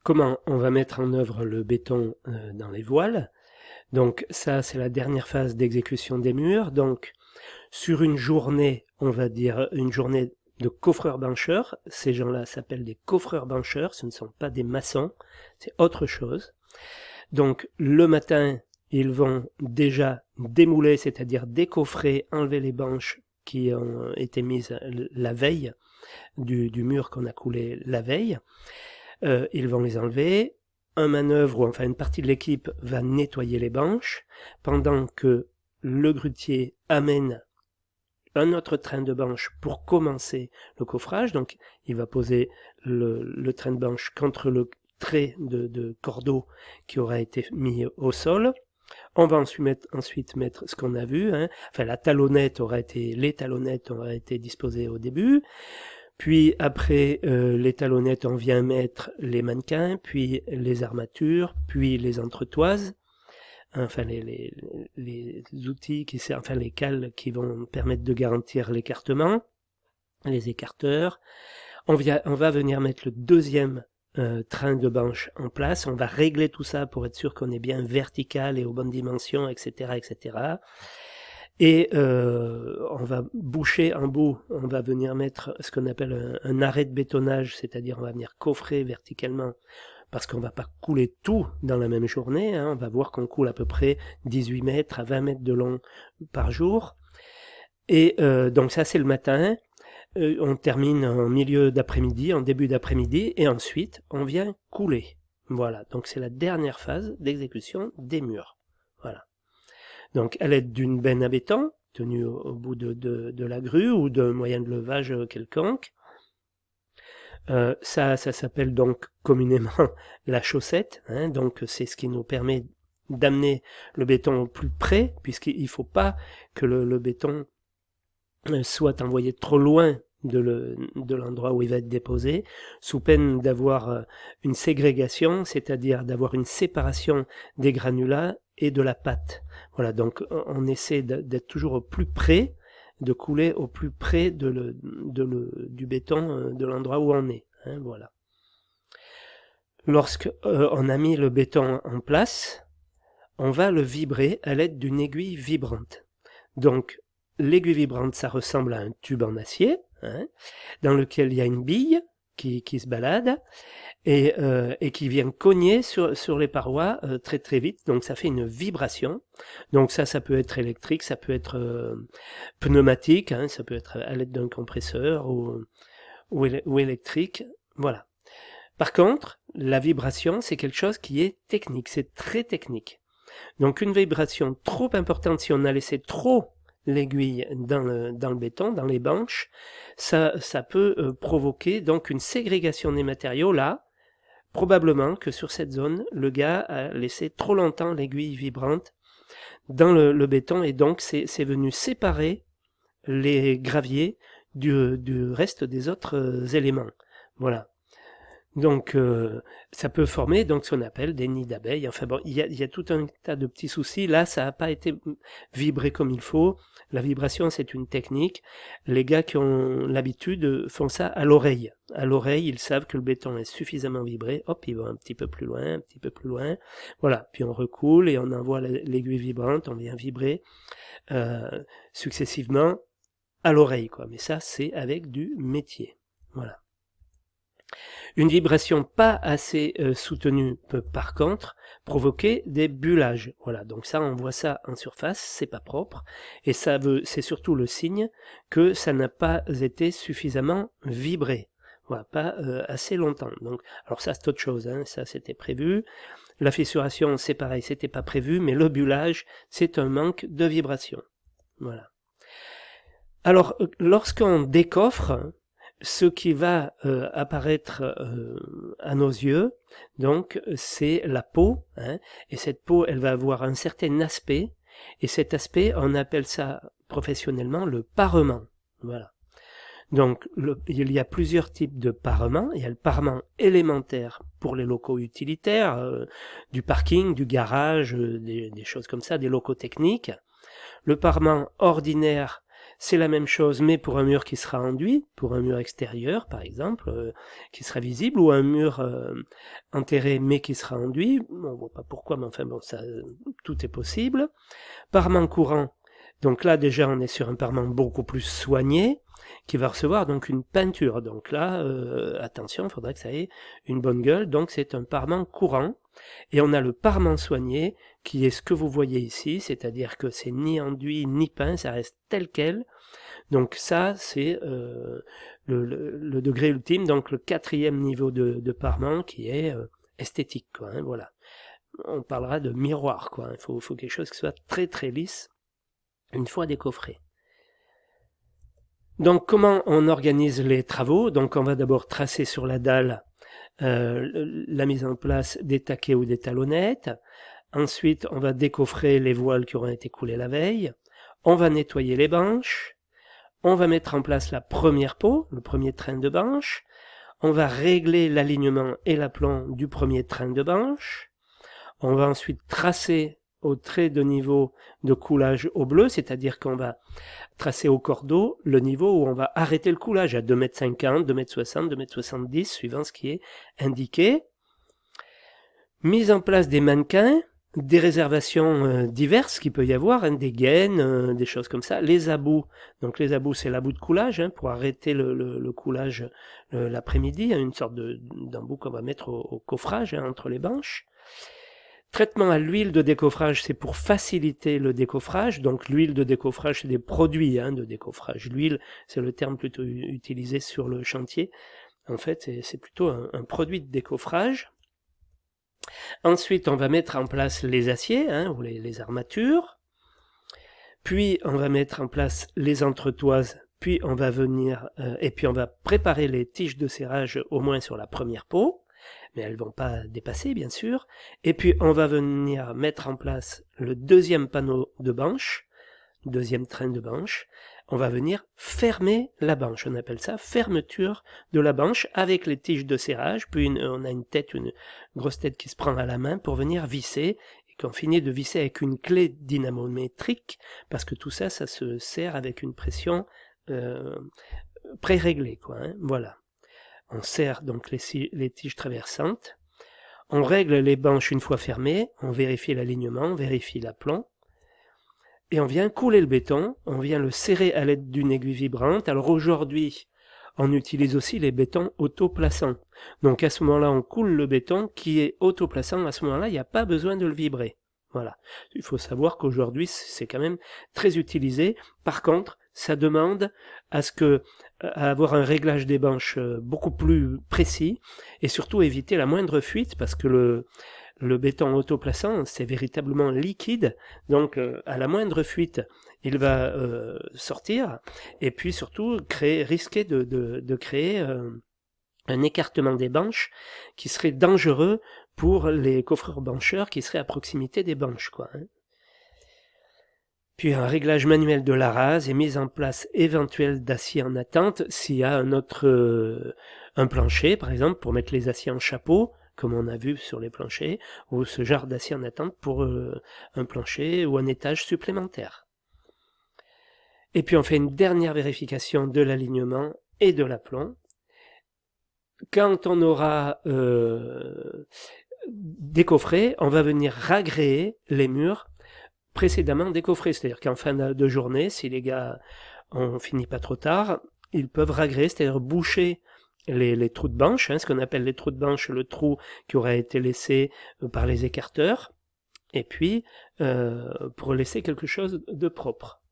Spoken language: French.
comment on va mettre en œuvre le béton dans les voiles. Donc ça, c'est la dernière phase d'exécution des murs. Donc sur une journée, on va dire une journée de coffreurs-bancheurs, ces gens-là s'appellent des coffreurs-bancheurs, ce ne sont pas des maçons, c'est autre chose. Donc le matin, ils vont déjà démouler, c'est-à-dire décoffrer, enlever les banches qui ont été mises la veille du mur qu'on a coulé la veille. Ils vont les enlever. Un manœuvre, ou enfin une partie de l'équipe va nettoyer les banches, pendant que le grutier amène un autre train de banches pour commencer le coffrage. Donc il va poser le train de banches contre le trait de cordeau qui aura été mis au sol. On va ensuite mettre ce qu'on a vu, hein. Enfin les talonnettes auraient été disposées au début. Puis après les talonnettes, on vient mettre les mannequins, puis les armatures, puis les entretoises, enfin les outils, enfin les cales qui vont permettre de garantir l'écartement, les écarteurs. On va venir mettre le deuxième train de banche en place. On va régler tout ça pour être sûr qu'on est bien vertical et aux bonnes dimensions, etc., etc. Et on va boucher en bout, on va venir mettre ce qu'on appelle un arrêt de bétonnage, c'est-à-dire on va venir coffrer verticalement, parce qu'on ne va pas couler tout dans la même journée, hein. On va voir qu'on coule à peu près 18 mètres à 20 mètres de long par jour. Et donc ça c'est le matin, on termine en milieu d'après-midi, en début d'après-midi, et ensuite on vient couler. Voilà, donc c'est la dernière phase d'exécution des murs. Voilà. Donc à l'aide d'une benne à béton, tenue au bout de la grue ou d'un moyen de levage quelconque. Ça s'appelle donc communément la chaussette, hein, donc c'est ce qui nous permet d'amener le béton au plus près, puisqu'il ne faut pas que le béton soit envoyé trop loin de l'endroit où il va être déposé, sous peine d'avoir une ségrégation, c'est-à-dire d'avoir une séparation des granulats et de la pâte. Voilà, donc on essaie d'être toujours au plus près, de couler au plus près du béton de l'endroit où on est. Hein, voilà. Lorsque on a mis le béton en place, on va le vibrer à l'aide d'une aiguille vibrante. Donc l'aiguille vibrante, ça ressemble à un tube en acier, hein, dans lequel il y a une bille qui se balade et qui vient cogner sur les parois très très vite. Donc ça fait une vibration. Donc ça peut être électrique, ça peut être pneumatique, hein, ça peut être à l'aide d'un compresseur ou électrique. Voilà. Par contre, la vibration, c'est quelque chose qui est technique, c'est très technique. Donc une vibration trop importante, si on a laissé trop l'aiguille dans le béton, dans les banches, ça peut provoquer donc une ségrégation des matériaux. Là, probablement que sur cette zone, le gars a laissé trop longtemps l'aiguille vibrante dans le béton et donc c'est venu séparer les graviers du reste des autres éléments. Voilà. Donc ça peut former donc ce qu'on appelle des nids d'abeilles. Enfin bon, il y a tout un tas de petits soucis. Là, ça n'a pas été vibré comme il faut. La vibration, c'est une technique. Les gars qui ont l'habitude font ça à l'oreille. À l'oreille, ils savent que le béton est suffisamment vibré. Hop, ils vont un petit peu plus loin, un petit peu plus loin. Voilà. Puis on recoule et on envoie l'aiguille vibrante. On vient vibrer successivement à l'oreille, quoi. Mais ça, c'est avec du métier. Voilà. Une vibration pas assez soutenue peut par contre provoquer des bullages. Voilà, donc ça on voit ça en surface, c'est pas propre, et c'est surtout le signe que ça n'a pas été suffisamment vibré. Voilà, pas assez longtemps. Donc, alors ça c'est autre chose, hein, ça c'était prévu. La fissuration c'est pareil, c'était pas prévu, mais le bullage c'est un manque de vibration. Voilà. Alors lorsqu'on décoffre, ce qui va apparaître à nos yeux, donc, c'est la peau, hein, et cette peau, elle va avoir un certain aspect, et cet aspect, on appelle ça professionnellement le parement. Voilà. Donc, il y a plusieurs types de parements. Il y a le parement élémentaire pour les locaux utilitaires, du parking, du garage, des choses comme ça, des locaux techniques. Le parement ordinaire, C'est la même chose, mais pour un mur qui sera enduit, pour un mur extérieur par exemple, qui sera visible, ou un mur enterré mais qui sera enduit. On ne voit pas pourquoi, mais enfin bon, ça, tout est possible. Parement courant, donc là déjà on est sur un parement beaucoup plus soigné, qui va recevoir donc une peinture. Donc là, attention, il faudrait que ça ait une bonne gueule, donc c'est un parement courant. Et on a le parement soigné, qui est ce que vous voyez ici, c'est-à-dire que c'est ni enduit ni peint, ça reste tel quel. Donc ça, c'est le degré ultime, donc le 4e niveau de parement, qui est esthétique, quoi, hein, voilà. On parlera de miroir, quoi. Il faut quelque chose qui soit très très lisse, une fois décoffré. Donc comment on organise les travaux? Donc on va d'abord tracer sur la dalle la mise en place des taquets ou des talonnettes. Ensuite, on va décoffrer les voiles qui auront été coulées la veille. On va nettoyer les banches. On va mettre en place la première peau, le premier train de banche. On va régler l'alignement et l'aplomb du premier train de banche. On va ensuite tracer au trait de niveau de coulage au bleu, c'est-à-dire qu'on va tracer au cordeau le niveau où on va arrêter le coulage à 2,50 m, 2,60 m, 2,70 m, suivant ce qui est indiqué. Mise en place des mannequins, des réservations diverses qu'il peut y avoir, hein, des gaines, des choses comme ça. Les abouts, donc les abouts c'est l'about de coulage, hein, pour arrêter le coulage l'après-midi, hein, une sorte d'embout qu'on va mettre au coffrage, hein, entre les banches. Traitement à l'huile de décoffrage, c'est pour faciliter le décoffrage. Donc l'huile de décoffrage, c'est des produits de décoffrage. L'huile, c'est le terme plutôt utilisé sur le chantier. En fait, c'est plutôt un produit de décoffrage. Ensuite, on va mettre en place les aciers, ou les armatures. Puis, on va mettre en place les entretoises. Puis, on va venir et puis on va préparer les tiges de serrage au moins sur la première peau. Mais elles ne vont pas dépasser, bien sûr. Et puis, on va venir mettre en place le deuxième panneau de banche, deuxième train de banche. On va venir fermer la banche. On appelle ça fermeture de la banche avec les tiges de serrage. Puis, on a une grosse tête qui se prend à la main pour venir visser. Et qu'on finit de visser avec une clé dynamométrique, parce que tout ça, ça se serre avec une pression pré-réglée, quoi, hein, voilà. On serre donc les tiges traversantes. On règle les banches une fois fermées. On vérifie l'alignement, on vérifie l'aplomb. Et on vient couler le béton. On vient le serrer à l'aide d'une aiguille vibrante. Alors aujourd'hui, on utilise aussi les bétons autoplaçants. Donc à ce moment-là, on coule le béton qui est autoplaçant. À ce moment-là, il n'y a pas besoin de le vibrer. Voilà. Il faut savoir qu'aujourd'hui, c'est quand même très utilisé. Par contre, ça demande à avoir un réglage des banches beaucoup plus précis et surtout éviter la moindre fuite, parce que le béton autoplaçant, c'est véritablement liquide, donc à la moindre fuite, il va sortir, et puis surtout risquer de créer un écartement des banches qui serait dangereux pour les coffreurs bancheurs qui seraient à proximité des banches, quoi, hein. Puis un réglage manuel de la rase et mise en place éventuelle d'acier en attente s'il y a un plancher, par exemple, pour mettre les aciers en chapeau, comme on a vu sur les planchers, ou ce genre d'acier en attente pour un plancher ou un étage supplémentaire. Et puis on fait une dernière vérification de l'alignement et de l'aplomb. Quand on aura décoffré, on va venir ragréer les murs précédemment décoffrés. C'est-à-dire qu'en fin de journée, si les gars ont fini pas trop tard, ils peuvent ragréer, c'est-à-dire boucher les trous de banche, ce qu'on appelle les trous de banche, le trou qui aura été laissé par les écarteurs, et puis pour laisser quelque chose de propre.